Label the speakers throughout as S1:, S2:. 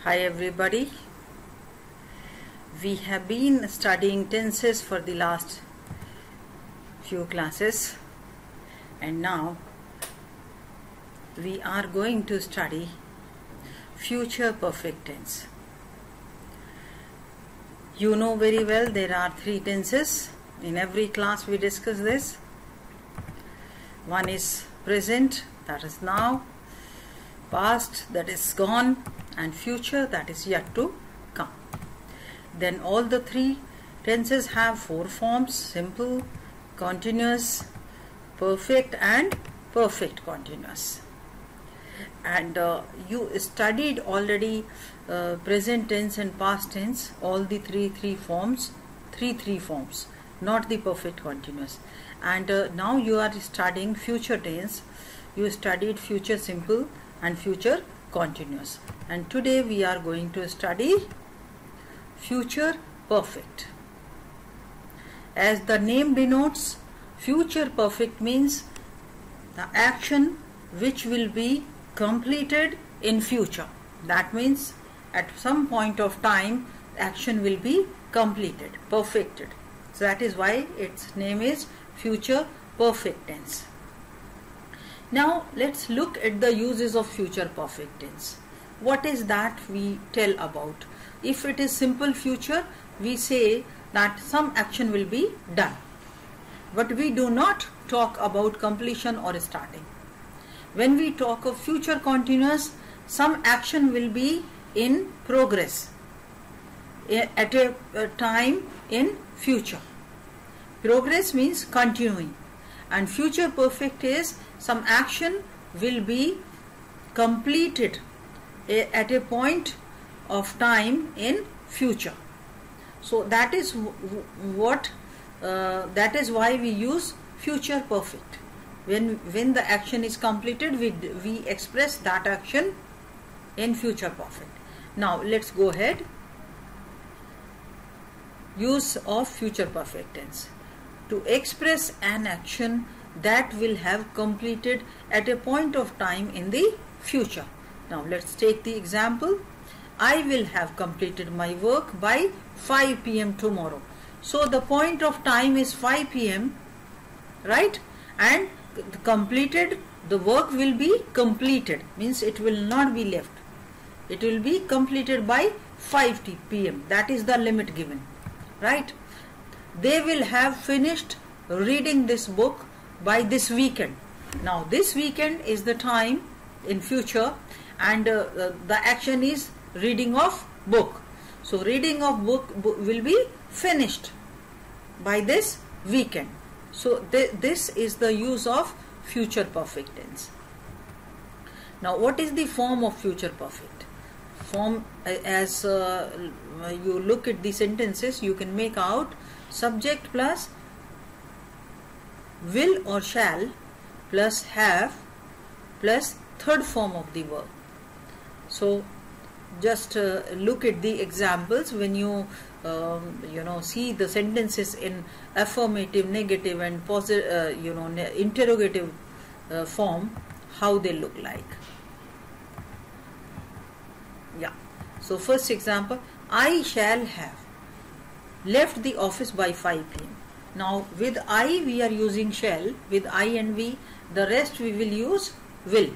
S1: Hi everybody. We have been studying tenses for the last few classes, and now we are going to study future perfect tense. You know very well there are three tenses. In every class we discuss this. One is present, that is now, past, that is gone, and future, that is yet to come. Then all the three tenses have four forms: simple, continuous, perfect, and perfect continuous. And you studied already present tense and past tense, all the three forms, not the perfect continuous. And now you are studying future tense. You studied future simple and future continuous, and today we are going to study future perfect. As the name denotes, future perfect means the action which will be completed in future. That means at some point of time action will be completed, perfected. So that is why its name is future perfect tense. Now let's look at the uses of future perfect tense. What is that we tell about? If it is simple future, we say that some action will be done, but we do not talk about completion or starting. When we talk of future continuous, some action will be in progress at a time in future. Progress means continuing, and future perfect is some action will be completed at a point of time in future. So that is that is why we use future perfect. When the action is completed, we express that action in future perfect. Now let's go ahead. Use of future perfect tense: to express an action that will have completed at a point of time in the future. Now let's take the example. I will have completed my work by 5 p.m. tomorrow. So the point of time is 5 p.m. right? And completed, the work will be completed, means it will not be left. It will be completed by 5 p.m. That is the limit given, right? They will have finished reading this book by this weekend. Now this weekend is the time in future, and the action is reading of book. So reading of book will be finished by this weekend. So this is the use of future perfect tense. Now what is the form of future perfect? Form, as you look at the sentences, you can make out subject plus will or shall plus have plus third form of the verb. So just look at the examples. When you see the sentences in affirmative, negative, and positive, interrogative form, how they look like. Yeah. So first example: I shall have left the office by 5 p.m. Now with I we are using shall, with I and we, the rest we will use will,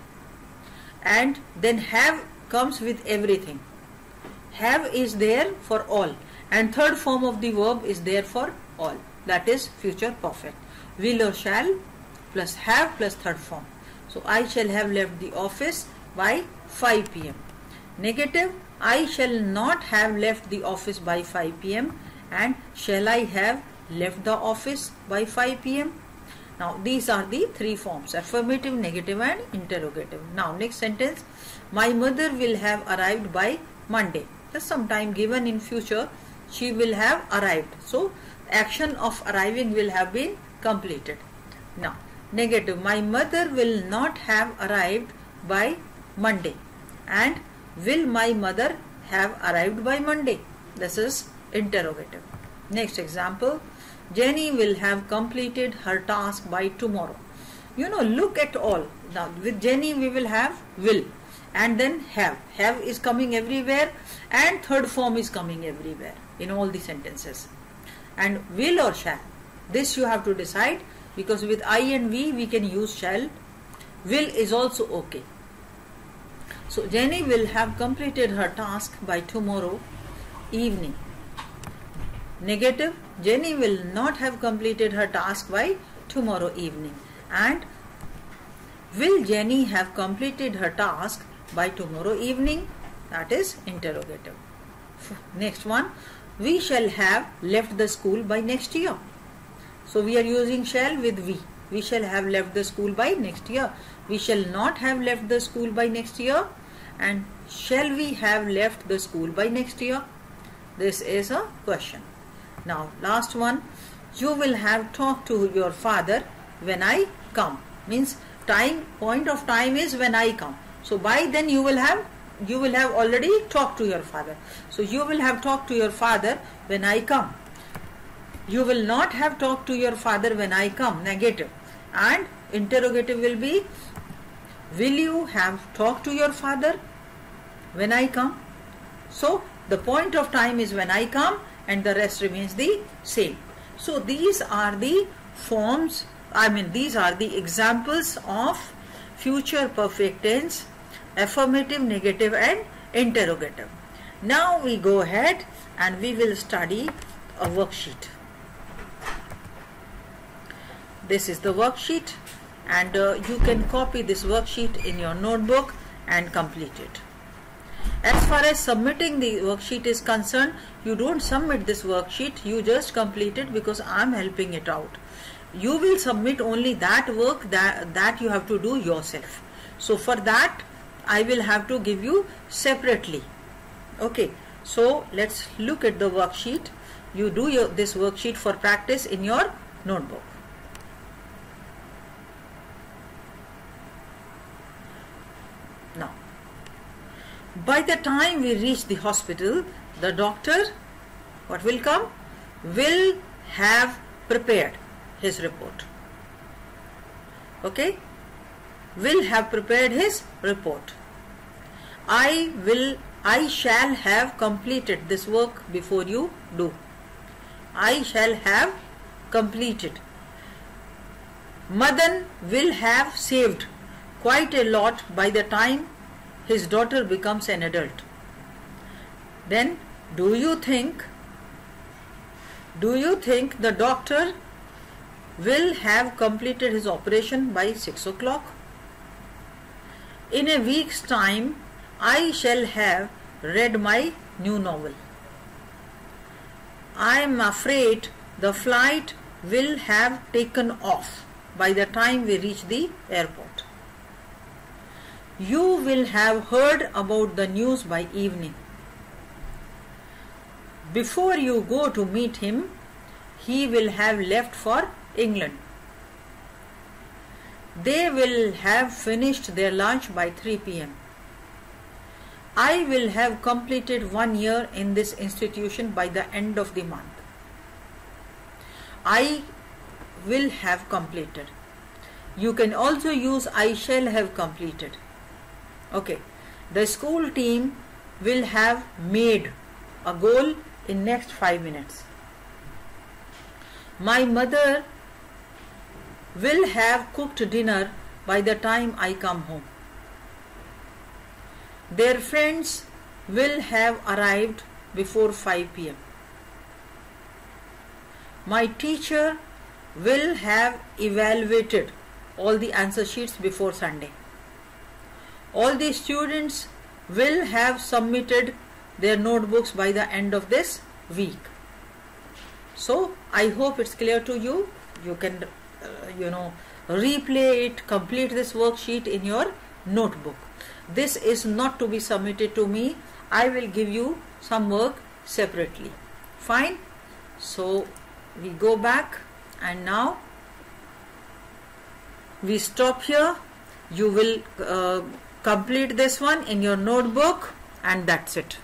S1: and then have comes with everything. Have is there for all, and third form of the verb is there for all. That is future perfect. Will or shall plus have plus third form. So I shall have left the office by 5 p.m. Negative: I shall not have left the office by 5 p.m. and shall I have left the office by 5 p.m. Now these are the three forms: affirmative, negative, and interrogative. Now next sentence: my mother will have arrived by Monday. Just some time given in future, she will have arrived. So action of arriving will have been completed. Now negative: my mother will not have arrived by Monday, and will my mother have arrived by Monday? This is interrogative. Next example: Jenny will have completed her task by tomorrow. Look at all. Now with Jenny we will have will, and then have. Have is coming everywhere and third form is coming everywhere in all the sentences. And will or shall, this you have to decide, because with I and we can use shall. Will is also okay. So Jenny will have completed her task by tomorrow evening. Negative, Jenny will not have completed her task by tomorrow evening. And will Jenny have completed her task by tomorrow evening? That is interrogative. Next one, we shall have left the school by next year. So we are using shall with we. We shall have left the school by next year. We shall not have left the school by next year. And shall we have left the school by next year? This is a question. Now last one, you will have talked to your father when I come. Means time, point of time is when I come. So by then you will have already talked to your father. So you will have talked to your father when I come. You will not have talked to your father when I come. Negative. And interrogative will be, will you have talked to your father when I come? So the point of time is when I come and the rest remains the same. So these are the forms, these are the examples of future perfect tense, affirmative, negative and interrogative. Now we go ahead and we will study a worksheet. This is the worksheet, and you can copy this worksheet in your notebook and complete it. As far as submitting the worksheet is concerned, you don't submit this worksheet, you just complete it because I am helping it out. You will submit only that work that you have to do yourself. So for that I will have to give you separately. Okay, so let's look at the worksheet. You do this worksheet for practice in your notebook. Now, by the time we reach the hospital, the doctor, what will come? Will have prepared his report. Okay? Will have prepared his report. I shall have completed this work before you do. I shall have completed. Madan will have saved quite a lot by the time his daughter becomes an adult. Then do you think the doctor will have completed his operation by 6 o'clock? In a week's time I shall have read my new novel. I am afraid the flight will have taken off by the time we reach the airport. You will have heard about the news by evening. Before you go to meet him, he will have left for England. They will have finished their lunch by 3 p.m. I will have completed 1 year in this institution by the end of the month. I will have completed. You can also use I shall have completed. Okay, the school team will have made a goal in next 5 minutes. My mother will have cooked dinner by the time I come home. Their friends will have arrived before 5 p.m. My teacher will have evaluated all the answer sheets before Sunday. All the students will have submitted their notebooks by the end of this week. So I hope it's clear to you. You can replay it, complete this worksheet in your notebook. This is not to be submitted to me. I will give you some work separately. Fine. So we go back and now we stop here. You will complete this one in your notebook and that's it.